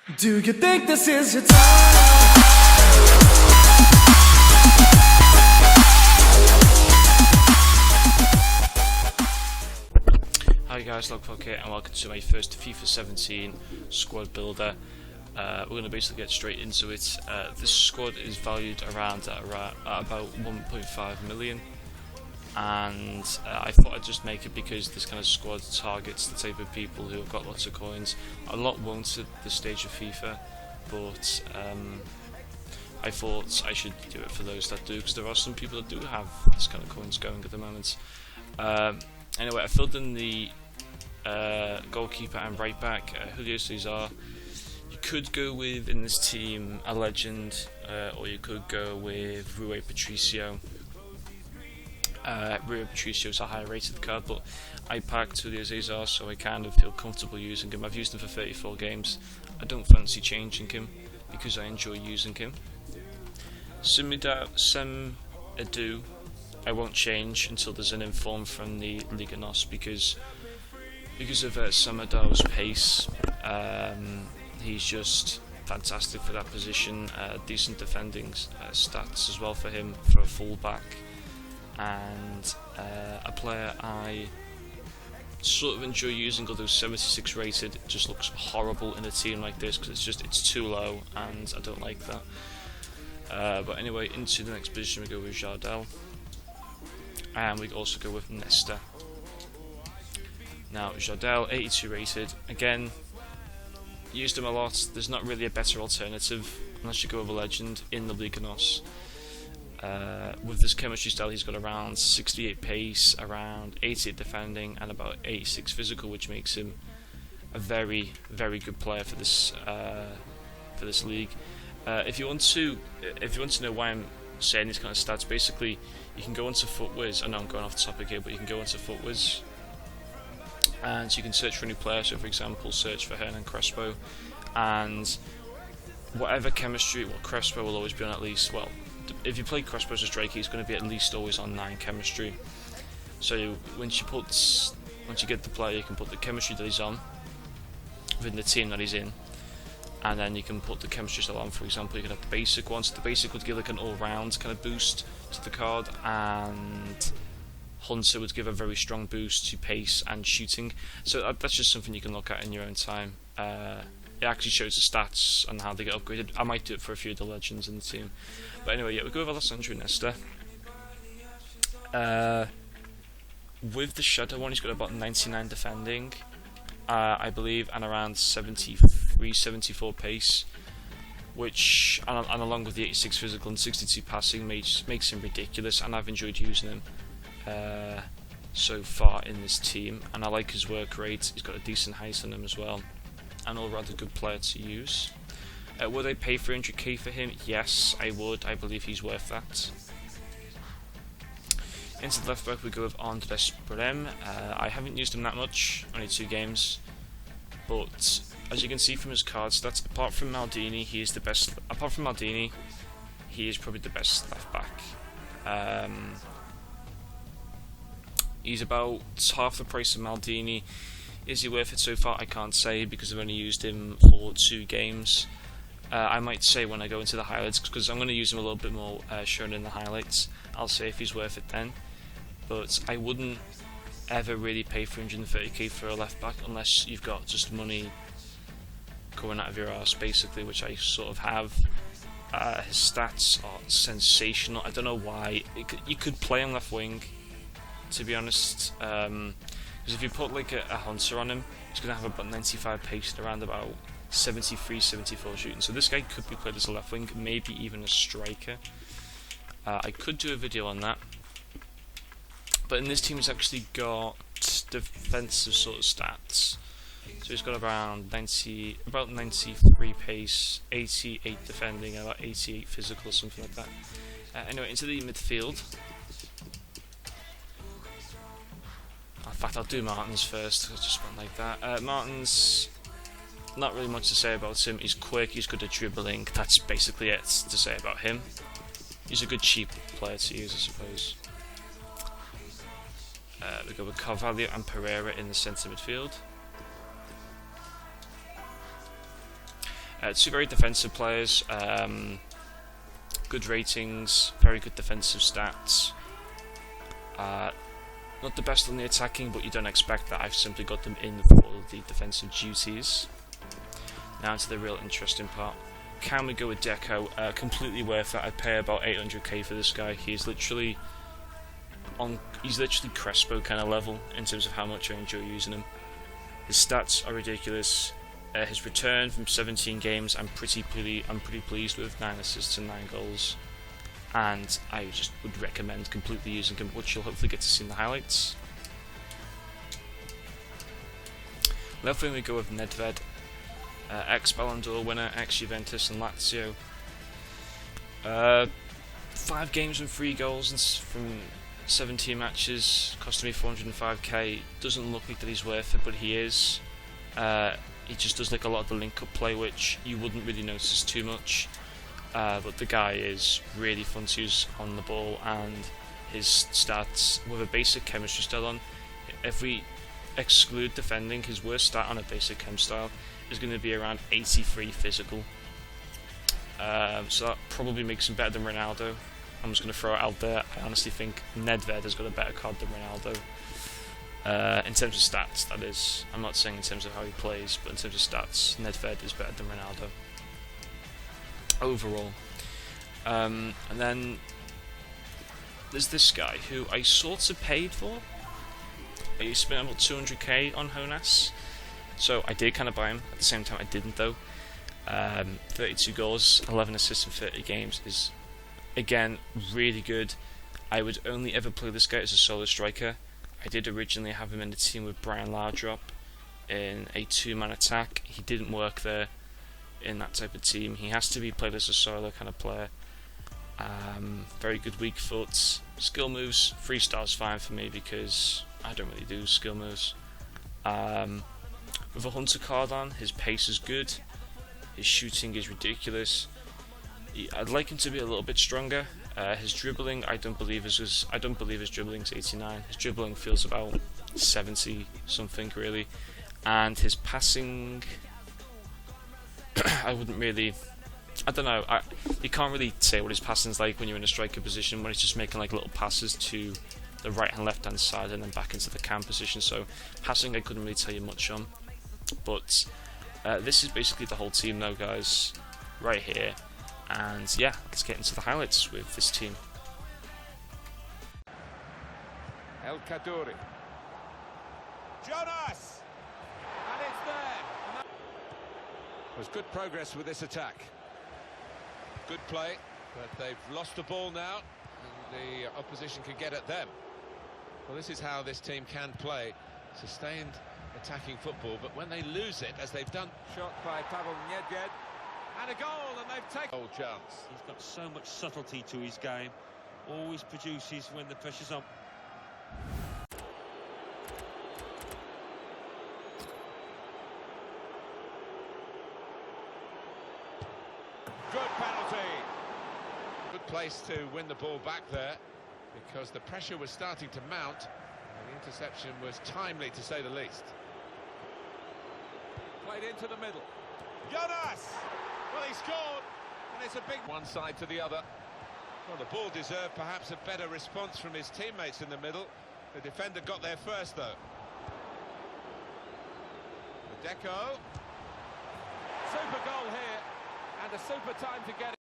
Do you think this is your time? Hi guys, Logpoke here and welcome to my first FIFA 17 squad builder. We're going to basically get straight into it. This squad is valued around at about 1.5 million, and I thought I'd just make it because this kind of squad targets the type of people who have got lots of coins. A lot won't at this stage of FIFA, but I thought I should do it for those that do, because there are some people that do have this kind of coins going at the moment. Anyway, I filled in the goalkeeper and right back, Julio Cesar. You could go with, in this team, a legend, or you could go with Rui Patricio. Rui Patricio is a higher rated card, but I packed Julio Cesar, so I kind of feel comfortable using him. I've used him for 34 games. I don't fancy changing him because I enjoy using him. Sem Edu, I won't change until there's an inform from the Liga NOS because of Samadow's pace. He's just fantastic for that position. Decent defending stats as well for him for a fullback, and a player I sort of enjoy using, although 76 rated. It just looks horrible in a team like this because it's too low, and I don't like that. But anyway, into the next position we go with Jardel, and we also go with Nesta. Now Jardel, 82 rated. Again, used him a lot. There's not really a better alternative unless you go with a legend in the Liga NOS. With this chemistry style, he's got around 68 pace, around 88 defending, and about 86 physical, which makes him a very, very good player for this league. If you want to know why I'm saying these kind of stats, basically you can go onto FootWiz. I know I'm going off the topic here, but you can go onto FootWiz and you can search for a new player. So for example, search for Hernan Crespo, and whatever chemistry, well, Crespo will always be on at least, well, if you play Crespo as a striker, he's going to be at least always on 9 chemistry. So once you get the player, you can put the chemistry that he's on within the team that he's in, and then you can put the chemistry style on. For example, you can have the basic one, so the basic would give like an all-round kind of boost to the card, and Hunter would give a very strong boost to pace and shooting. So that's just something you can look at in your own time. It actually shows the stats and how they get upgraded. I might do it for a few of the legends in the team. But anyway, yeah, we go with Alessandro Nesta. With the Shadow one, he's got about 99 defending, I believe, and around 73, 74 pace, which, and along with the 86 physical and 62 passing, makes him ridiculous, and I've enjoyed using him so far in this team, and I like his work rate. He's got a decent height on him as well, and a rather good player to use. Would I pay 300k for him? Yes, I would. I believe he's worth that. Into the left back we go with Andres Brem. I haven't used him that much, only 2 games, but as you can see from his card stats, apart from Maldini, he is the best. Apart from Maldini, he is probably the best left back. He's about half the price of Maldini. Is he worth it so far? I can't say because I've only used him for 2 games. I might say when I go into the highlights, because I'm going to use him a little bit more shown in the highlights. I'll say if he's worth it then. But I wouldn't ever really pay 330k for a left back unless you've got just money coming out of your arse, basically, which I sort of have. His stats are sensational. I don't know why. You could play on left wing, to be honest, because if you put like a Hunter on him, he's going to have about 95 pace and around about 73, 74 shooting. So this guy could be played as a left wing, maybe even a striker. I could do a video on that. But in this team he's actually got defensive sort of stats. So he's got about 93 pace, 88 defending, about 88 physical, something like that. Anyway, into the midfield. In fact, I'll do Martins first. I just went like that. Martins, not really much to say about him. He's quick, he's good at dribbling. That's basically it to say about him. He's a good cheap player to use, I suppose. We go with Carvalho and Pereira in the centre midfield. Two very defensive players, good ratings, very good defensive stats. Not the best on the attacking, but you don't expect that. I've simply got them in for the defensive duties. Now to the real interesting part. Can we go with Deco? Completely worth it. I'd pay about 800k for this guy. He's literally Crespo kind of level in terms of how much I enjoy using him. His stats are ridiculous. His return from 17 games, I'm pretty pleased with. 9 assists and 9 goals, and I just would recommend completely using him, which you'll hopefully get to see in the highlights. Left wing we go with Nedved, ex-Ballon d'Or winner, ex-Juventus and Lazio. 5 games and 3 goals from 17 matches, costing me 405k. Doesn't look like that he's worth it, but he is. He just does like a lot of the link-up play, which you wouldn't really notice too much. But the guy is really fun to use on the ball, and his stats with a basic chemistry style on, if we exclude defending, his worst stat on a basic chem style is going to be around 83 physical. So that probably makes him better than Ronaldo. I'm just going to throw it out there. I honestly think Nedved has got a better card than Ronaldo. In terms of stats, that is. I'm not saying in terms of how he plays, but in terms of stats, Nedved is better than Ronaldo overall. And then there's this guy who I sort of paid for. I spent about 200k on Honas, so I did kind of buy him. At the same time, I didn't though. 32 goals, 11 assists in 30 games is, again, really good. I would only ever play this guy as a solo striker. I did originally have him in the team with Brian Lardrop in a 2-man attack. He didn't work there in that type of team. He has to be played as a solo kind of player. Very good weak foot. Skill moves, 3 stars fine for me because I don't really do skill moves. With a Hunter card on, his pace is good. His shooting is ridiculous. I'd like him to be a little bit stronger. His dribbling, I don't believe his dribbling's 89. His dribbling feels about 70 something really, and his passing, I don't know. You can't really say what his passing's like when you're in a striker position, when it's just making like little passes to the right and left hand side and then back into the cam position. So passing, I couldn't really tell you much on, but this is basically the whole team now, guys, right here. And yeah, let's get into the highlights with this team. El Kaddouri. Jonas! And it's there! There's good progress with this attack. Good play, but they've lost the ball now, and the opposition can get at them. Well, this is how this team can play. Sustained attacking football, but when they lose it, as they've done... Shot by Pavel Nedved. And a goal, and they've taken a chance. He's got so much subtlety to his game. Always produces when the pressure's on. Good penalty. Good place to win the ball back there, because the pressure was starting to mount, and the interception was timely, to say the least. Played into the middle. Jonas! Well, he scored, and it's a big one side to the other. Well, the ball deserved perhaps a better response from his teammates in the middle. The defender got there first, though. The Deco. Super goal here, and a super time to get it.